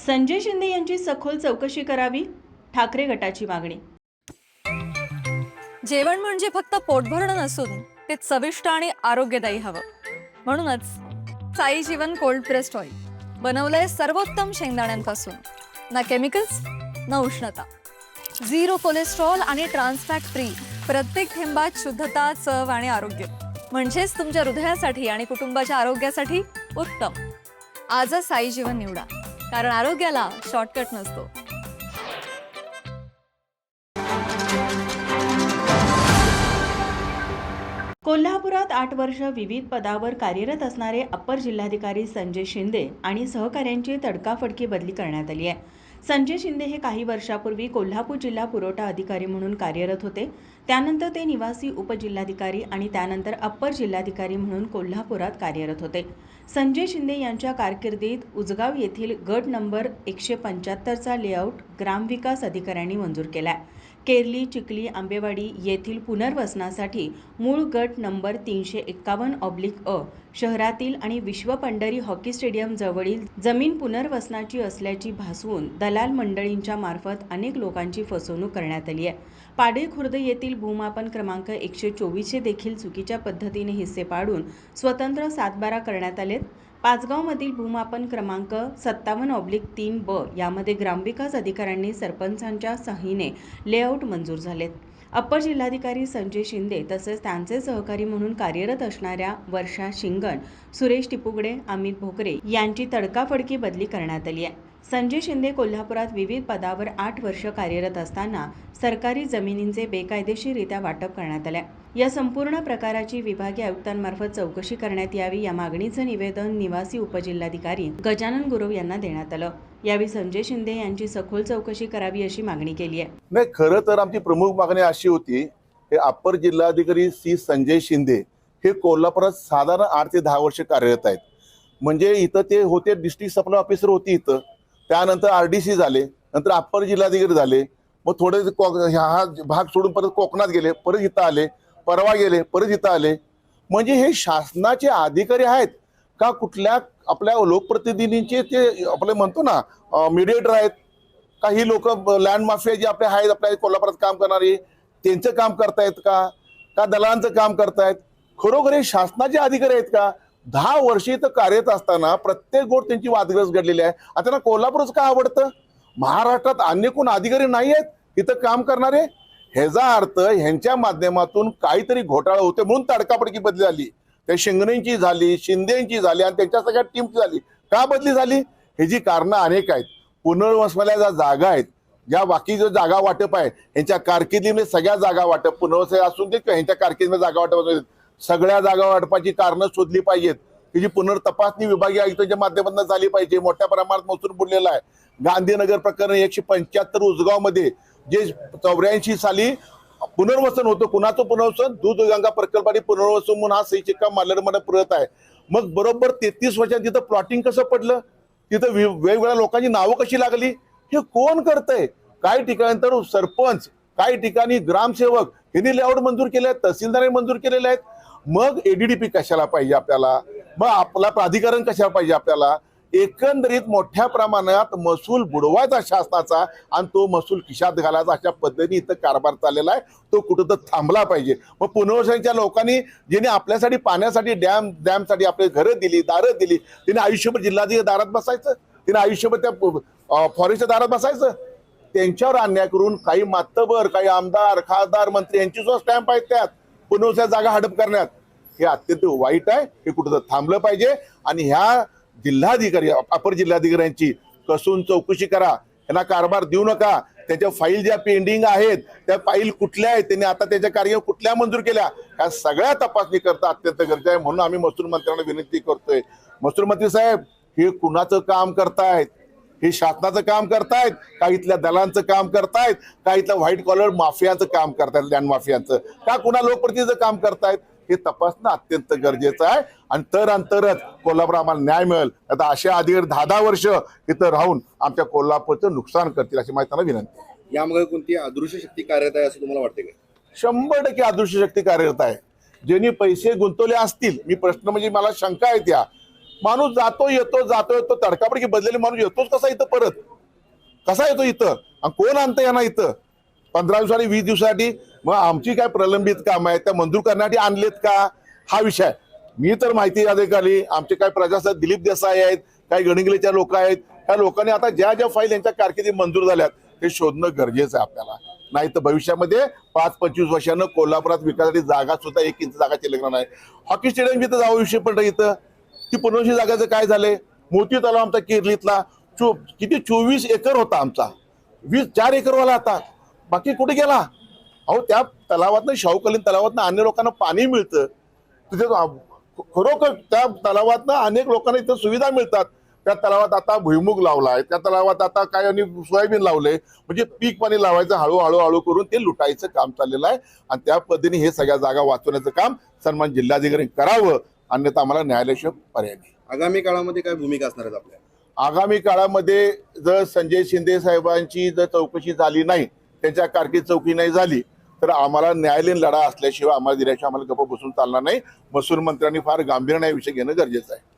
संजय शिंदे यांची सखोल चौकशी करावी, ठाकरे गटाची मागणी। जेवण म्हणजे फक्त पोट भरणं नसून ते चविष्ट आणि आरोग्यदायी हवं। म्हणूनच साई जीवन कोल्ड प्रेस्ड ऑइल बनवलंय सर्वोत्तम शेंगदाण्यांपासून। ना केमिकल्स ना उष्णता, झिरो कोलेस्ट्रॉल आणि ट्रान्सफॅट फ्री। प्रत्येक थेंबात शुद्धता, चव आणि आरोग्य, म्हणजेच तुमच्या हृदयासाठी आणि कुटुंबाच्या आरोग्यासाठी उत्तम। आजच साई जीवन निवडा, कारण आरोग्याला शॉर्टकट नसतो। कोल्हापुरात 8 वर्ष विविध पदावर कार्यरत असणारे अप्पर जिल्हाधिकारी संजय शिंदे आणि सहकाऱ्यांची तडकाफडकी बदली करण्यात आली आहे। संजय शिंदे हे काही वर्षापूर्वी कोल्हापूर जिल्हा पुरवठा अधिकारी म्हणून कार्यरत होते। त्यानंतर ते निवासी उपजिल्हाधिकारी आणि त्यानंतर अप्पर जिल्हाधिकारी म्हणून कोल्हापुरात कार्यरत होते। संजय शिंदे यांच्या कारकिर्दीत उजगाव येथील गट नंबर 175चा लेआउट ग्रामविकास अधिकाऱ्यांनी मंजूर केला। केरली, चिखली, आंबेवाडी येथील पुनर्वसनासाठी मूळ गट नंबर 351/अ शहरातील आणि विश्व पंढरी हॉकी स्टेडियम जवळील जमीन पुनर्वसनाची असल्याची भासवून दलाल मंडळींच्या मार्फत अनेक लोकांची फसवणूक करण्यात आली आहे। पाडे खुर्द येथील भूमापन क्रमांक 124चे देखील चुकीच्या पद्धतीने हिस्से पाडून स्वतंत्र 7/12 करण्यात आलेत। पाचगावमधील भूमापन क्रमांक 57/3ब यामध्ये ग्रामविकास अधिकाऱ्यांनी सरपंचांच्या सहीने लेआउट मंजूर झालेत। अप्पर जिल्हाधिकारी संजय शिंदे तसेच त्यांचे सहकारी म्हणून कार्यरत असणाऱ्या वर्षा शिंगण, सुरेश टिपुगडे, अमित भोकरे यांची तडकाफडकी बदली करण्यात आली आहे। संजय शिंदे कोल्हापुरात विविध पदावर 8 वर्ष कार्यरत असताना सरकारी जमिनींचे बेकायदेशीररित्या वाटप करण्यात आले। या संपूर्ण प्रकाराची विभागीय आयुक्तांमार्फत चौकशी करण्यात यावी, या मागणीचं निवेदन निवासी उपजिल्हाधिकारी गजानन गुरव यांना देण्यात आलं। यावेळी संजय शिंदे यांची सखोल चौकशी करावी अशी मागणी केली आहे। नाही, खरं तर आमची प्रमुख मागणी अशी होती, हे अप्पर जिल्हाधिकारी सी संजय शिंदे हे कोल्हापुरात साधारण 8 ते 10 वर्ष कार्यरत आहेत। म्हणजे इथं ते होते डिस्ट्रिक्ट सप्लाय ऑफिसर होते इथं, त्यानंतर RDC झाले, नंतर अप्पर जिल्हाधिकारी झाले, मग थोडे हा भाग सोडून परत कोकणात गेले, परत इथं आले, परवा गेले, परत इथं आले। म्हणजे हे शासनाचे अधिकारी आहेत का कुठल्या आपल्या लोकप्रतिनिधींचे ते आपले म्हणतो ना मीडिएटर आहेत? काही लोक लँड माफिया जे आपले आहेत आपल्या कोल्हापुरात काम करणारे त्यांचं काम करतायत का दलालांचं काम करतायत? खरोखर हे शासनाचे अधिकारी आहेत का? 10 वर्ष इथं कार्यरत असताना प्रत्येक गोष्ट त्यांची वादग्रस्त घडलेली आहे। आता त्यांना कोल्हापूरच का आवडतं? महाराष्ट्रात अन्य कोण अधिकारी नाही आहेत इथं काम करणारे? ह्याचा अर्थ ह्यांच्या माध्यमातून काहीतरी घोटाळा होते म्हणून तडकाफडकी बदली झाली। त्या शिंगणेंची झाली, शिंदेची झाली आणि त्यांच्या सगळ्या टीमची झाली। का बदली झाली? ह्याची कारणं अनेक आहेत। पुनर्वसनाला ज्या जागा आहेत, ज्या बाकी जो जागा वाटप आहे यांच्या कारकिर्दीमध्ये सगळ्या जागा वाटप पुनर्वसन असून दे किंवा यांच्या कारकिर्दीमध्ये जागा वाटप सगळ्या जागा वाटपाची कारणं शोधली पाहिजेत। त्याची पुनर्तपासणी विभागीय आयुक्तांच्या माध्यमातून झाली पाहिजे। मोठ्या प्रमाणात महसूल बुडलेला आहे। गांधीनगर प्रकरण 175 उजगावमध्ये जे 84 साली पुनर्वसन होतं, कुणाचं पुनर्वसन? दूधगंगा प्रकल्पाने पुनर्वसन म्हणून हा सही शिक्का मारल्यामध्ये परत आहे। मग बरोबर 33 वर्षात तिथं प्लॉटिंग कसं पडलं? तिथं वेगवेगळ्या लोकांची नावं कशी लागली? हे कोण करतंय? काही ठिकाणी तर सरपंच, काही ठिकाणी ग्रामसेवक यांनी लेआउट मंजूर केले आहेत, तहसीलदारांनी मंजूर केलेले आहेत। मग ADDP कशाला पाहिजे आपल्याला? मग आपला प्राधिकरण कशाला पाहिजे आपल्याला? एकंदरीत मोठ्या प्रमाणात महसूल बुडवायचा शासनाचा आणि तो महसूल खिशात घालायचा अशा पद्धतीने इथं कारभार चाललेला आहे। तो कुठं तर थांबला पाहिजे। मग पुनर्वसनाच्या लोकांनी ज्यांनी आपल्यासाठी पाण्यासाठी डॅमसाठी आपले घरं दिली, दारं दिली, त्यांनी आयुष्यभर जिल्हाधिकारी दारात बसायचं? त्यांनी आयुष्यभर त्या फॉरेस्टच्या दारात बसायचं? त्यांच्यावर अन्याय करून काही मातबर, काही आमदार, खासदार, मंत्री यांची सुद्धा स्टॅम्प आहेत त्यात पुनर्वसन जागा हडप करण्यात। हे अत्यंत वाईट आहे। हे कुठं तर थांबलं पाहिजे आणि ह्या जिल्हाधिकारी अपर जिल्हाधिकाऱ्यांची कसून चौकशी करा। यांना कारभार देऊ नका। त्याच्या फाईल ज्या पेंडिंग आहेत त्या फाईल कुठल्या आहेत, त्यांनी आता त्याच्या कार्य कुठल्या मंजूर केल्या, ह्या सगळ्या तपासणी करता अत्यंत गरजेचं आहे। म्हणून आम्ही महसूल मंत्र्यांना विनंती करतोय, महसूल मंत्री साहेब, हे कुणाचं काम करतायत? हे शासनाचं काम करतायत का इथल्या दलांचं काम करतायत का इथल्या व्हाईट कॉलर माफियाचं काम करतायत, लँड माफियाचं का कुणा लोकप्रतिनिधीचं काम करतायत? हे तपासणं अत्यंत गरजेचं आहे आणि तरच कोल्हापूर आम्हाला न्याय मिळेल। आता अशा अधिकारी 10 वर्ष इथं राहून आमच्या कोल्हापूरचं नुकसान करतील अशी माहिती त्यांना विनंती आहे। यामध्ये कोणती अदृश्य शक्ती कार्यरत आहे असं तुम्हाला वाटते का? 100% अदृश्य शक्ती कार्यरत आहे। ज्यांनी पैसे गुंतवले असतील, मी प्रश्न म्हणजे मला शंका आहे त्या माणूस जातो येतो तडकाफडकी बदलेले माणूस येतोच कसा इथं परत कसा येतो इथं आणि कोण आणतं यांना इथं 15 दिवसांनी 20 दिवसासाठी मग आमची काय प्रलंबित काम आहे त्या मंजूर करण्यासाठी आणलेत का हा विषय मी तर माहिती अधिकारी आमचे काय प्रशासक दिलीप देसाई आहेत काही गणिंगलेच्या लोक आहेत त्या लोकांनी आता ज्या फाईल यांच्या कारकिर्दीत मंजूर झाल्यात ते शोधणं गरजेचं आहे आपल्याला नाही तर भविष्यामध्ये 5-25 वर्षानं कोल्हापुरात विकासासाठी जागा सुद्धा 1 इंच जागा शिल्लक नाही हॉकी स्टेडियम इथं जावं विषय पडलं इथं ती 1500 जागाचं काय झालंय मोती तलाव आमचा केरलीतला किती 24 एकर होता आमचा 4 एकरवाला आता बाकी कुठे गेला अहो त्या तलावातनं शाहूकालीन तलावातनं अन्य लोकांना पाणी मिळतं तिथे खरोखर त्या तलावातनं अनेक लोकांना इथं सुविधा मिळतात त्या तलावात आता भुईमुग लावलाय त्या तलावात आता काय आणि सोयाबीन लावलंय म्हणजे पीक पाणी लावायचं हळूहळू करून ते लुटायचं काम चाललेलं आहे आणि त्या पद्धतीने हे सगळ्या जागा वाचवण्याचं काम सन्मान जिल्हाधिकारी करावं अन्यथा आम्हाला न्यायालयाशिवाय पर्याय नाही. आगामी काळामध्ये काय भूमिका असणार आहेत आपल्या? आगामी काळामध्ये जर संजय शिंदे साहेबांची जर चौकशी झाली नाही त्यांच्या कारकीर्द चौकशी नाही झाली तर आम्हाला न्यायालयीन लढा असल्याशिवाय आम्हाला दिल्याशिवाय आम्हाला गप्प बसून चालणार नाही. महसूल मंत्र्यांनी फार गांभीर्याने हा विषय घेणं गरजेचं आहे.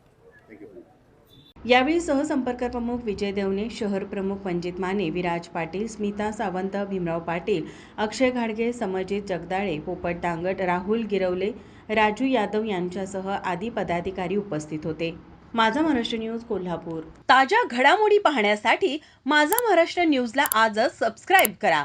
यावेळी सहसंपर्क प्रमुख विजय देवणे, शहर प्रमुख मंजित माने, विराज पाटील, स्मिता सावंत, भीमराव पाटील, अक्षय घाडगे, समरजित जगदाळे, पोपट दांगट, राहुल गिरवले, राजू यादव यांच्यासह आदी पदाधिकारी उपस्थित होते. माझा महाराष्ट्र न्यूज कोल्हापूर. ताज्या घडामोडी पाहण्यासाठी माझा महाराष्ट्र न्यूजला आजच सबस्क्राईब करा.